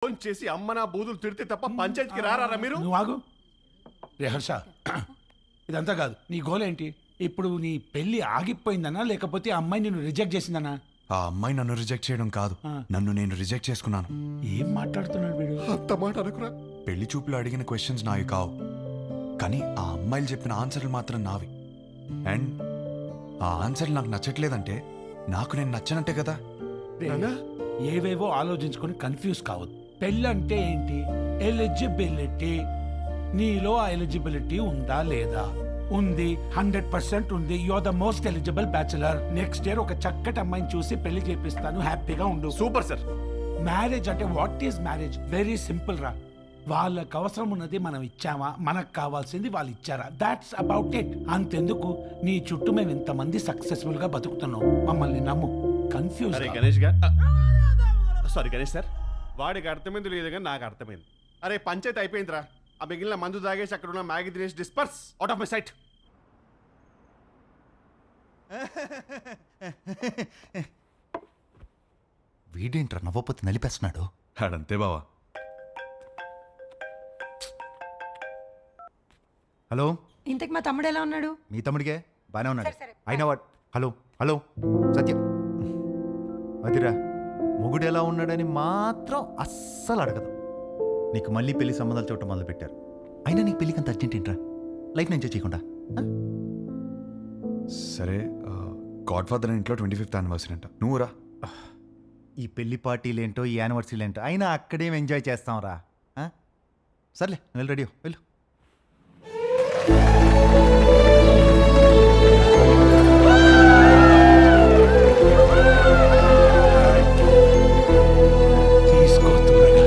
Phone చేసి అమ్మ నా బూదులు తిడితే తప్ప పంచాయతీకి రారా మీరు? నువ్వు ఆగు రే హర్ష, ఇదంతా కాదు. నీ గోల్ ఏంటి ఇప్పుడు? నీ పెళ్లి ఆగిపోయిందనా లేకపోతే ఆ అమ్మాయి నిన్ను రిజెక్ట్ చేసిందనా? ఆ అమ్మాయి నన్ను రిజెక్ట్ చేయడం కాదు, నన్ను నేను రిజెక్ట్ చేసుకున్నాను. ఏం మాట్లాడుతున్నాడు వీడు? అంత మాట అనుకురా. పెళ్లి చూపులు అడిగిన క్వశ్చన్స్ నావి కావు, కానీ ఆ అమ్మాయిలు చెప్పిన ఆన్సర్లు మాత్రం నావి. అండ్ ఆ ఆన్సర్లు నాకు నచ్చట్లేదంటే నాకు నేను నచ్చనట్టే కదా. ఏవేవో ఆలోచించుకొని కన్ఫ్యూజ్ కావద్దు. పెళ్ళంటే ఏంటి? ఎలిజిబిలిటీ. నీలో ఆ ఎలిజిబిలిటీ ఉందా లేదా? ఉంది, 100% ఉంది. You are the most eligible bachelor. Next year ఒక చక్కటి అమ్మాయిని చూసి పెళ్లి చేపిస్తాను, హ్యాపీగా ఉండు. Super sir. మ్యారేజ్ అంటే what is marriage? Very simple రా. వాళ్ళకి అవసరం ఉన్నది మనం ఇచ్చామా, మనకు కావాల్సింది వాళ్ళు ఇచ్చారా, దాట్స్ అబౌట్ ఇట్. అంతెందుకు నీ చుట్టూ మేము ఇంతమంది సక్సెస్ఫుల్ గా బతుకుతున్నాం, మమ్మల్ని నమ్ము. కన్ఫ్యూజ్. అరే గణేష్ గారు, సారీ గణేష్ సార్, వాడికి అర్థమైంది లేదు కానీ నాకు అర్థమైంది. అరే పంచాయతీ అయిపోయిందిరా. ఆ మిగిలిన మందు తాగేసి అక్కడ ఉన్న మ్యాగీ తినేసి disperse out of my sight. వీడేంట్రా నవ్వపోతే నలిపేస్తున్నాడు. అడంతే బావా. హలో, ఇంతకు మా తమ్ముడు ఎలా ఉన్నాడు? మీ తమ్ముడికే బాగానే ఉన్నాడు. అయినా వాడు హలో హలో సత్యం అదిరా, మొగుడు ఎలా ఉన్నాడని మాత్రం అస్సలు అడగదు. నీకు మళ్ళీ పెళ్లి సంబంధాలు చూడటం మొదలు పెట్టారు. అయినా నీకు పెళ్ళికి అంత అర్జెంట్ ఏంట్రా? లైఫ్ ఎంజాయ్ చేయకుండా. సరే, గాడ్ ఫాదర్ ఇంట్లో 25th యానివర్సరీ అంట, నువ్వు రా. ఈ పెళ్లి పార్టీలు ఏంటో, ఈ యానివర్సరీలు ఏంటో, అయినా అక్కడేం ఎంజాయ్ చేస్తాం రా. సర్లే, నువ్వు వెళ్ళి రెడీ వెళ్ళు. తీసుకో త్వరగా.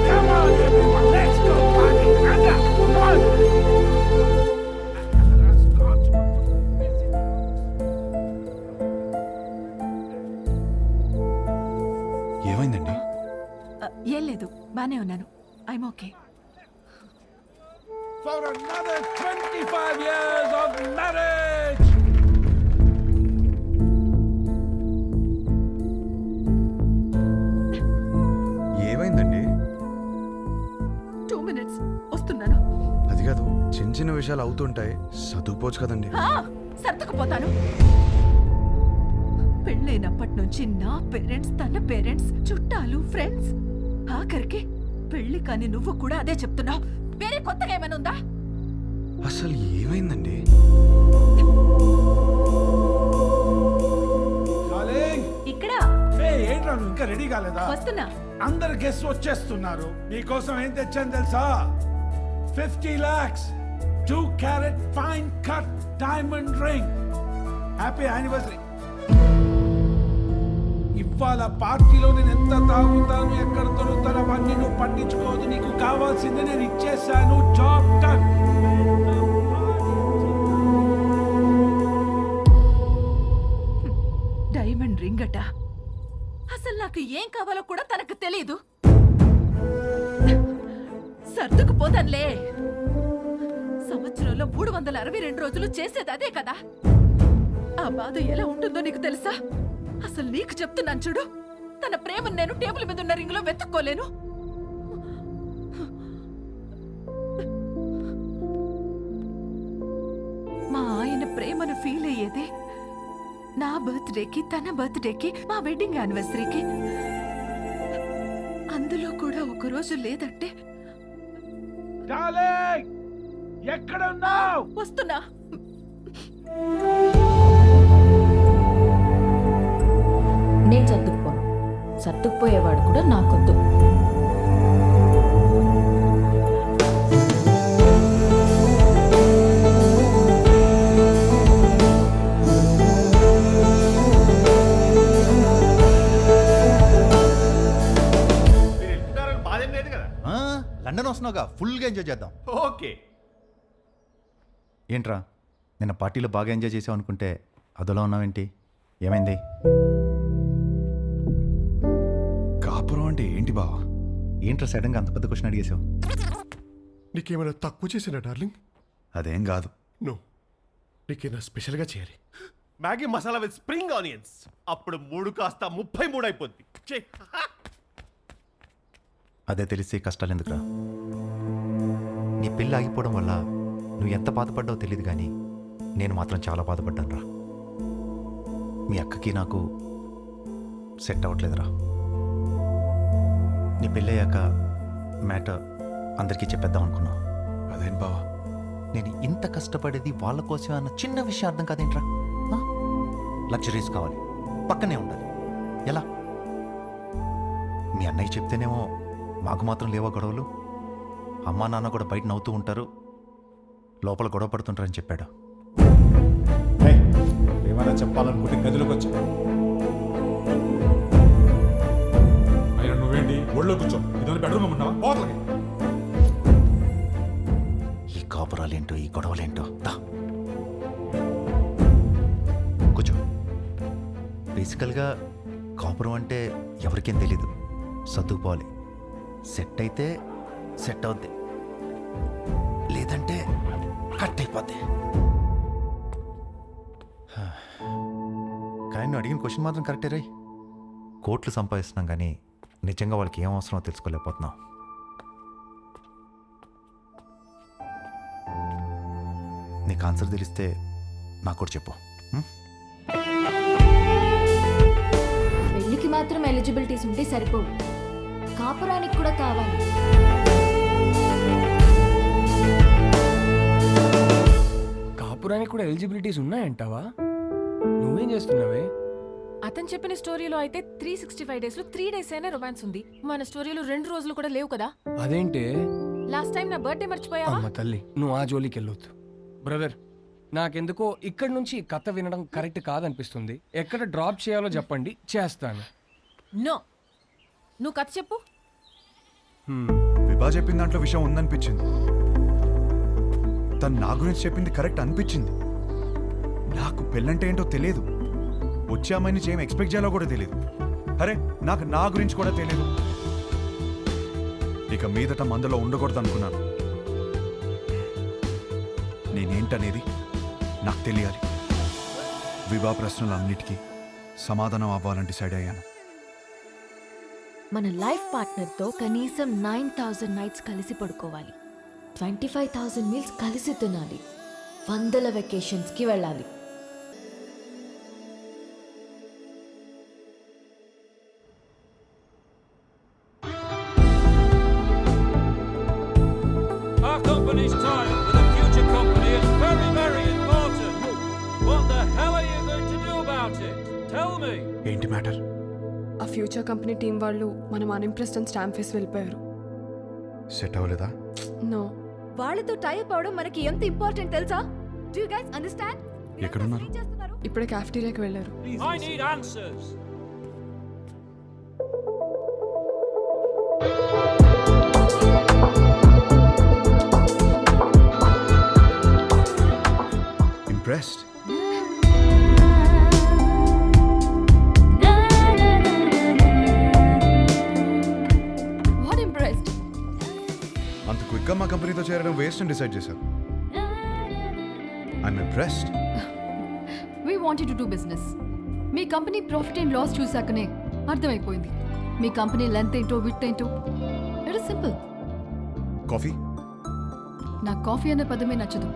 Come on, everyone, let's go party. Anda, come on. ఏమైందండి? ఏం లేదు, బానే ఉన్నాను. I'm okay. For another 25 years of marriage. ఏమైందండి? 2 minutes వస్తున్నాను. అది కాదు, చిన్న చిన్న విషయాలు అవుతుంటాయి, సర్దుకుపోవచ్చు కదండి. సర్దుకుపోతాను. పెళ్ళైనప్పటి నుంచి నా పేరెంట్స్, తన పేరెంట్స్, చుట్టాలు, ఫ్రెండ్స్, ఆఖరికి పెళ్లి కాని నువ్వు కూడా అదే చెప్తున్నావు. వేరే కొత్తగా ఏమైనా ఉందా? అసలు ఏమైందండి? ఇక్కడ ఏంట్రా నువ్వు ఇంకా రెడీ కాలేదా? వస్తున్నా. అందరు గెస్ట్ వచ్చేస్తున్నారు. నీకోసం ఏం తెచ్చాను తెలుసా? 50 lakhs 2 carat fine cut diamond ring. Happy anniversary. ఇవాళ పార్టీలో నేను ఎంత తాగుతాను, ఎక్కడ దొరుకుతాను అవన్నీ నువ్వు పట్టించుకోవద్దు. నీకు కావాల్సింది నేను ఇచ్చేసాను. Job done. డైమండ్ రింగ్ అట. అసలు నాకు ఏం కావాలో కూడా తనకు తెలీదు. సర్దుకుపోతానులే. సంవత్సరంలో 362 రోజులు చేసేది అదే కదా. ఆ బాధ ఎలా ఉంటుందో నీకు తెలుసా? అసలు నీకు చెప్తున్నాను చూడు, తన ప్రేమను నేను టేబుల్ మీద ఉన్న రింగులో వెతుక్కోలేను. మా ఆయన ప్రేమను ఫీల్ అయ్యేదే నా బర్త్డేకి, తన బర్త్డేకి, మా వెడ్డింగ్ యానివర్సరీకి. అందులో కూడా ఒక రోజు లేదంటే ఎక్కడ ఉన్నావు? వస్తున్నా. నేను సర్దుకుపోను. సర్దుకుపోయేవాడు కూడా నాకొద్దు. బాధేం లేదు కదా? లండన్ వస్తున్నావుగా, ఫుల్గా ఎంజాయ్ చేద్దాం. ఓకే. ఏంట్రా, నిన్న పార్టీలో బాగా ఎంజాయ్ చేసావు అనుకుంటే అదోలా ఉన్నావేంటి? ఏమైంది? కాపురం అంటే ఏంటి బావా? ఏంట్రా సడన్గా అంత పెద్ద క్వశ్చన్ అడిగేసావు? నీకేమైనా తక్కువ చేసినా డార్లింగ్? అదేం కాదు. నో, నీకేమైనా స్పెషల్గా చేయాలి. Maggi masala with spring onions. అప్పుడు 3 కాస్త 33 అయిపోద్ది. అదే తెలిస్తే ఈ కష్టాలు ఎందుకురా? నీ పెళ్ళి ఆగిపోవడం వల్ల నువ్వు ఎంత బాధపడ్డావో తెలియదు కానీ నేను మాత్రం చాలా బాధపడ్డాను రా. మీ అక్కకి నాకు సెట్ అవ్వట్లేదురా. నీ పెళ్ళయ్యాక మ్యాటర్ అందరికీ చెప్పేద్దాం అనుకున్నా. అదేం బావా? నేను ఇంత కష్టపడేది వాళ్ళ కోసమే అన్న చిన్న విషయం అర్థం కాదేంట్రా? లగ్జరీస్ కావాలి, పక్కనే ఉండాలి. ఎలా? మీ అన్నయ్య చెప్తేనేమో మాకు మాత్రం లేవా గొడవలు? అమ్మా నాన్న కూడా బయట నవ్వుతూ ఉంటారు, లోపల గొడవ పడుతుంటారని చెప్పాడు. ఏమైనా చెప్పాలనుకుంటే గదిలోకి వచ్చా. అయినా నువ్వేంటి ఒళ్ళో కూర్చో? ఇదని బెడ్రూమ్ ఉన్నావా? పోతలకి. ఈ కాపురాలేంటో ఈ గొడవలేంటో. దా కూర్చో. బేసికల్గా కాపురం అంటే ఎవరికేం తెలీదు, సర్దుకుపోవాలి. సెట్ అయితే సెట్ అవుద్ది, లేదంటే కట్ అయిపోద్ది. కానీ నువ్వు అడిగిన క్వశ్చన్ మాత్రం కరెక్టే రై. కోట్లు సంపాదిస్తున్నాం కానీ నిజంగా వాళ్ళకి ఏం అవసరమో తెలుసుకోలేకపోతున్నాం. నీకు ఆన్సర్ తెలిస్తే నాకు కూడా చెప్పు. పెళ్లికి మాత్రం ఎలిజిబిలిటీస్ ఉంటే సరిపోవు, కాపురానికి కూడా కావాలి. కాపురానికి కూడా ఎలిజిబిలిటీస్ ఉన్నాయంటావా? నువ్వేం చేస్తున్నావే? అతను చెప్పిన స్టోరీలో అయితే 365 డేస్ లో 3 డేస్ అయినా రొమాన్స్ ఉంది. మన స్టోరీలో 2 రోజులు కూడా లేవు కదా. అదేంటే? లాస్ట్ టైం నా బర్త్డే మర్చిపోయావా? అమ్మ తల్లి, నువ్వు ఆ జోలికి వెళ్ళొద్దు. బ్రదర్, నాకెందుకో ఇక్కడి నుంచి ఈ కథ వినడం కరెక్ట్ కాదనిపిస్తుంది. ఎక్కడ డ్రాప్ చేయాలో చెప్పండి, చేస్తాను. నో, నువ్వు కథ చెప్పు. విభా చెప్పిన దాంట్లో విషయం ఉందనిపించింది. తను నా గురించి చెప్పింది కరెక్ట్ అనిపించింది. నాకు పెళ్ళంటే ఏంటో తెలియదు, వచ్చే అమ్మాయి నుంచి ఏం ఎక్స్పెక్ట్ చేయాలో కూడా తెలియదు. అరే నాకు నా గురించి కూడా తెలియదు. ఇక మీదట మందులో ఉండకూడదు అనుకున్నాను. నేనేంటనేది నాకు తెలియాలి. విభా ప్రశ్నలన్నిటికీ సమాధానం అవ్వాలని డిసైడ్ అయ్యాను. మన లైఫ్ పార్ట్నర్తో కనీసం 9,000 నైట్స్ కలిసి పడుకోవాలి, 25,000 మీల్స్ కలిసి తినాలి, 100 వెకేషన్స్కి వెళ్ళాలి. Our company's tie with a future company is very, very important. What the hell are you going to do about it? Tell me. ఏంటి మ్యాటర్? ఆ ఫ్యూచర్ కంపెనీ టీం వాళ్ళు మనం అన్ఇంప్రెస్డ్ అని స్టాంప్ వేసి వెళ్ళిపోయారు. సెట్ అవ్వలేదా? నో. వాళ్ళతో టైప్ అవడం మనకి ఎంత ఇంపార్టెంట్ తెలుసా? Do you guys understand? ఎక్కడున్నారు? ఇప్పుడే క్యాఫ్టీరియాకి వెళ్ళారు. I need answers. Impressed? What impressed? అంత క్విక్గా మా కంపెనీతో చేరడం వేస్ట్ అని డిసైడ్ చేశారు. I'm impressed. We wanted to do business. మీ కంపెనీ ప్రాఫిట్ అండ్ లాస్ చూసాకనే అర్థమైపోయింది. మీ కంపెనీ లెంత్ ఏంటో విత్ ఏంటో. It is simple. కాఫీ? నాకు కాఫీ అనే పదమే నచ్చదు.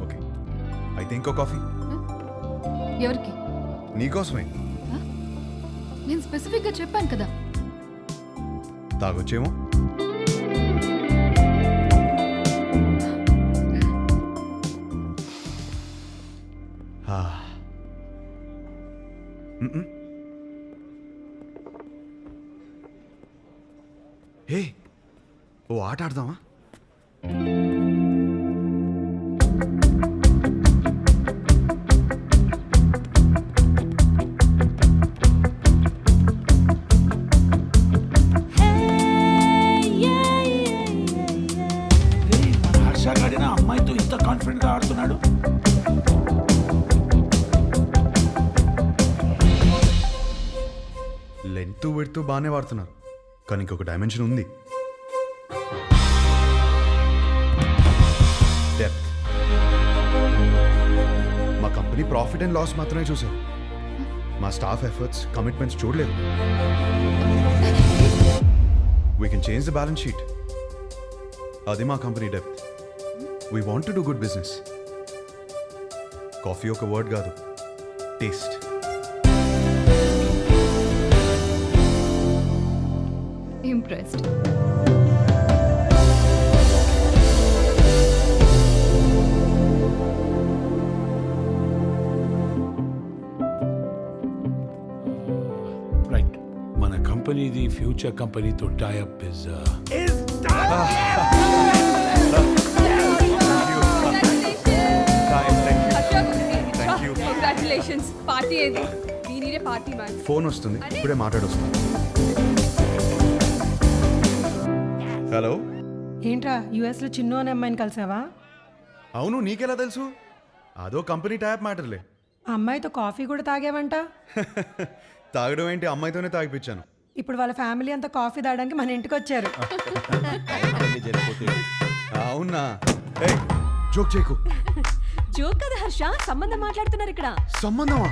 ఓకే, అయితే ఇంకో కాఫీ. ఎవరికి? నీకోసమే. నేను స్పెసిఫిక్గా చెప్పాను కదా. తాగొచ్చేమో. హే, ఓ ఆట ఆడదామా? హర్ష గాడిన అమ్మాయితో ఇంత కాన్ఫిడెంట్ గా ఆడుతున్నాడు. లెంత్ వెడుతూ బాగానే వాడుతున్నారు, కానీ ఇంకొక డైమెన్షన్ ఉంది. డెప్త్. మా కంపెనీ ప్రాఫిట్ అండ్ లాస్ మాత్రమే చూసారు, మా స్టాఫ్ ఎఫర్ట్స్, కమిట్మెంట్స్ చూడలేదు. We can change the balance sheet. అది మా company depth. We want to do good business. Coffee ఒక వర్డ్ కాదు, టేస్ట్. ఇంప్రెస్డ్. రైట్, మన కంపెనీది ఫ్యూచర్ కంపెనీతో టైఅప్ ఇస్ కంగ్రాచులేషన్స్. పార్టీ ఏది? దీనినే పార్టీ మ్యాన్. ఫోన్ వస్తుంది, ఇప్పుడే మాట్లాడొస్తాను. హలో. ఏంట్రా యుఎస్ లో చిన్ను అనే అమ్మాయిని కలిసావా? అవును, నీకెలా తెలుసు? అదో కంపెనీ ట్యాప్ మ్యాటర్లే. ఆ అమ్మాయితో కాఫీ కూడా తాగావంట. తాగడం ఏంటి, అమ్మాయితోనే తాగిపించాను. ఇప్పుడు వాళ్ళ ఫ్యామిలీ అంతా కాఫీ తాగడానికి మన ఇంటికి వచ్చారు. అవునా? ఏయ్, జోక్ చేయకు. జోక్ కదా హర్ష, సంబంధం మాట్లాడుతున్నారు ఇక్కడ. సంబంధమా?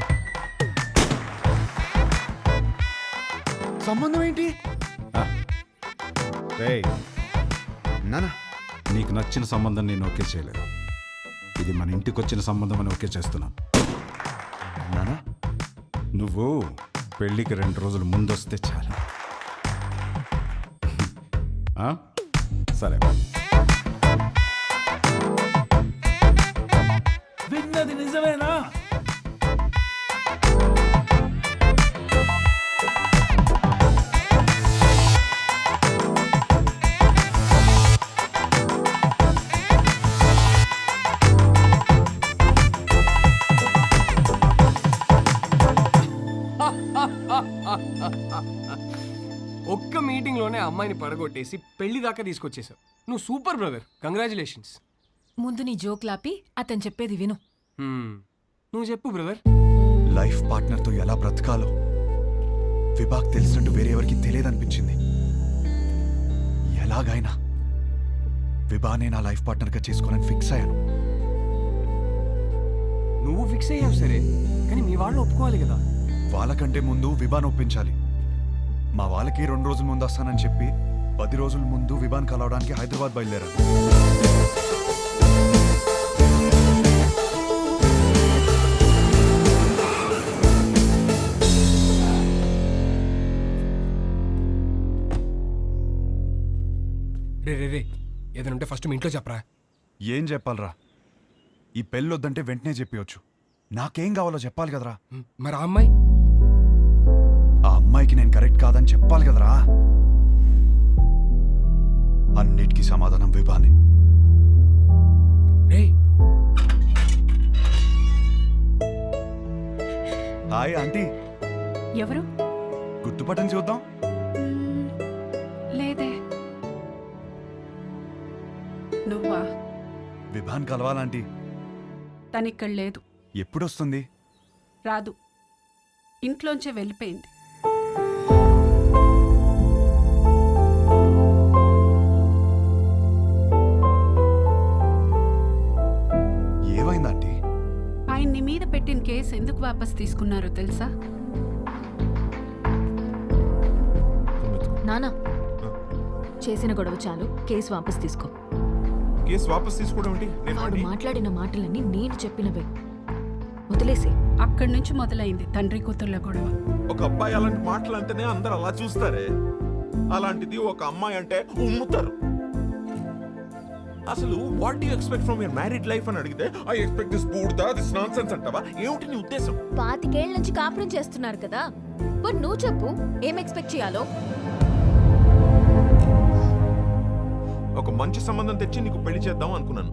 సంబంధం ఏంటి? నానా, నీకు నచ్చిన సంబంధం నేను ఓకే చేయలేదు. ఇది మన ఇంటికి వచ్చిన సంబంధం అని ఓకే చేస్తున్నాను. నానా, నువ్వు పెళ్ళికి 2 రోజులు ముందొస్తే చాలు. ఆ? సరే. విన్నది నిజమేనా? ఒక్క మీటింగ్లోనే అమ్మాయిని పడగొట్టేసి పెళ్లి దాకా తీసుకొచ్చేసావు. నువ్వు సూపర్ బ్రదర్, కంగ్రాచులేషన్స్. ముందు నీ జోక్ లాపి అతను చెప్పేది విను. నువ్వు చెప్పు బ్రదర్. లైఫ్ పార్ట్నర్తో ఎలా బ్రతకాలో విభాగ్ తెలిసినట్టు వేరే ఎవరికి తెలియదనిపించింది. ఎలాగైనా విభానే నా లైఫ్ పార్ట్నర్గా చేసుకోవాలని ఫిక్స్ అయ్యాను. నువ్వు ఫిక్స్ అయ్యావు సరే, కానీ మీ వాళ్ళు ఒప్పుకోవాలి కదా. వాళ్ళకంటే ముందు విభాన్ ఒప్పించాలి. మా వాళ్ళకి 2 రోజుల ముందు వస్తానని చెప్పి 10 రోజుల ముందు విభాన్ కలవడానికి హైదరాబాద్ బయలుదేరాను. రే ఏదైనా ఉంటే ఫస్ట్ మీ ఇంట్లో చెప్పరా. ఏం చెప్పాలరా? ఈ పెళ్ళొద్దంటే వెంటనే చెప్పవచ్చు. నాకేం కావాలో చెప్పాలి కదరా. మరి ఆ అమ్మాయి? ఆ అమ్మాయికి నేను కరెక్ట్ కాదని చెప్పాలి కదరా. అన్నిటికీ సమాధానం విభానే. రే, హాయ్ ఆంటీ. ఎవరు? గుర్తుపట్టని చూద్దాం. లేదే. నువ్వా? విభాన్ కలవాలంటీ. తనిక్కడ లేదు. ఎప్పుడొస్తుంది? రాదు, ఇంట్లోంచే వెళ్ళిపోయింది. ఏమైందంటీ? ఆయన్ని మీద పెట్టిన కేసు ఎందుకు వాపస్ తీసుకున్నారో తెలుసా? నానా, చేసిన గొడవ చాలు, కేసు వాపస్ తీసుకో. కేసు వాపస్ తీసుకోవడం ఏంటి? వాడు మాట్లాడిన మాటలన్నీ నేను చెప్పినవే, వదిలేసి. అక్కడి నుంచి మొదలైంది తండ్రి కూతుర్ల గొడవ. ఒక అబ్బాయి అలాంటి మాటలు అంటేనే అందరు అలా చూస్తారే, అలాంటిది ఒక అమ్మాయి అంటే ఉమ్ముతారు. అసలు what do you expect from your married life అని అడిగితే ఐ ఎక్స్పెక్ట్ దిస్ బూడ్దా, దిస్ నాన్సెన్స్ అంటావా? ఏమిటి నీ ఉద్దేశం? 25 ఏళ్ల నుంచి కాపురం చేస్తున్నారు కదా, మరి నువ్వు చెప్పు ఏం ఎక్స్పెక్ట్ చేయాలో. ఒక మంచి సంబంధం తెచ్చి నీకు పెళ్లి చేద్దాం అనుకున్నాను.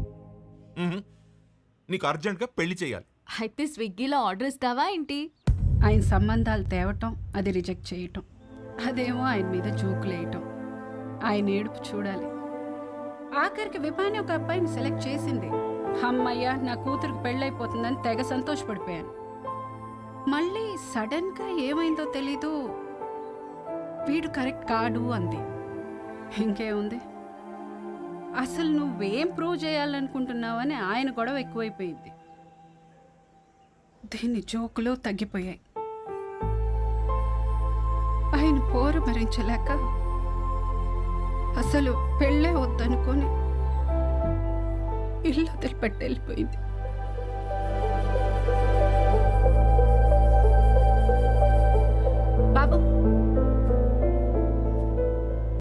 నీకు అర్జెంట్గా పెళ్లి చేయాలి. అయితే స్విగ్గీలో ఆర్డర్ ఇస్తావా ఏంటి? ఆయన సంబంధాలు తేవటం, అది రిజెక్ట్ చేయటం, అదేమో ఆయన మీద జోకులేయటం, ఆయన ఏడుపు చూడాలి. ఆఖరికి విభాని ఒక అబ్బాయిని సెలెక్ట్ చేసింది. అమ్మయ్య, నా కూతురికి పెళ్ళైపోతుందని తెగ సంతోషపడిపోయాను. మళ్ళీ సడన్ గా ఏమైందో తెలీదు, వీడు కరెక్ట్ కాడు అంది. ఇంకేముంది, అసలు నువ్వేం ప్రూవ్ చేయాలనుకుంటున్నావని ఆయన గొడవ ఎక్కువైపోయింది. దీని జోకులు తగ్గిపోయాయి. ఆయన పోరు భరించలేక అసలు పెళ్ళే వద్దనుకొని ఇల్లు వదిలిపెట్టి వెళ్ళిపోయింది.